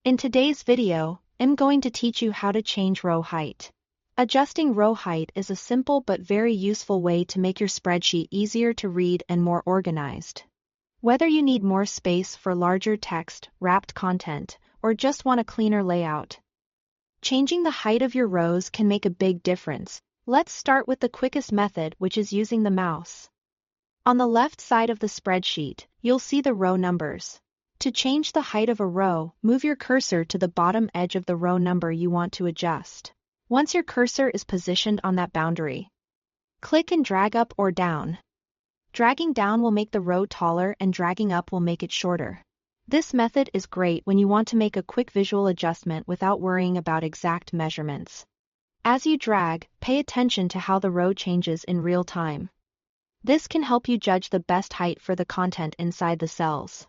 In today's video, I'm going to teach you how to change row height. Adjusting row height is a simple but very useful way to make your spreadsheet easier to read and more organized. Whether you need more space for larger text, wrapped content, or just want a cleaner layout, changing the height of your rows can make a big difference. Let's start with the quickest method, which is using the mouse. On the left side of the spreadsheet, you'll see the row numbers. To change the height of a row, move your cursor to the bottom edge of the row number you want to adjust. Once your cursor is positioned on that boundary, click and drag up or down. Dragging down will make the row taller and dragging up will make it shorter. This method is great when you want to make a quick visual adjustment without worrying about exact measurements. As you drag, pay attention to how the row changes in real time. This can help you judge the best height for the content inside the cells.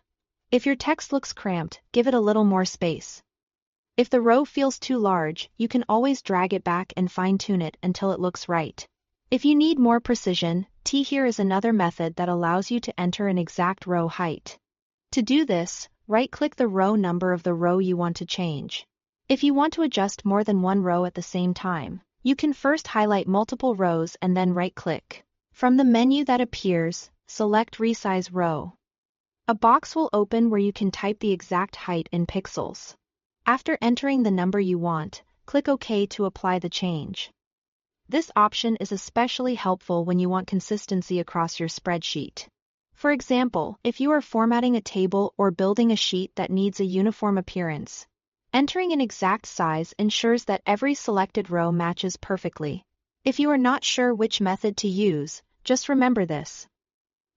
If your text looks cramped, give it a little more space. If the row feels too large, you can always drag it back and fine-tune it until it looks right. If you need more precision, here is another method that allows you to enter an exact row height. To do this, right-click the row number of the row you want to change. If you want to adjust more than one row at the same time, you can first highlight multiple rows and then right-click. From the menu that appears, select Resize Row. A box will open where you can type the exact height in pixels. After entering the number you want, click OK to apply the change. This option is especially helpful when you want consistency across your spreadsheet. For example, if you are formatting a table or building a sheet that needs a uniform appearance, entering an exact size ensures that every selected row matches perfectly. If you are not sure which method to use, just remember this.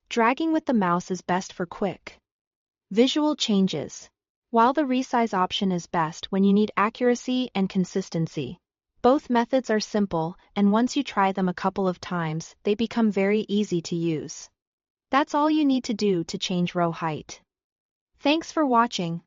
Dragging with the mouse is best for quick visual changes, while the resize option is best when you need accuracy and consistency. Both methods are simple, and once you try them a couple of times, they become very easy to use. That's all you need to do to change row height. Thanks for watching.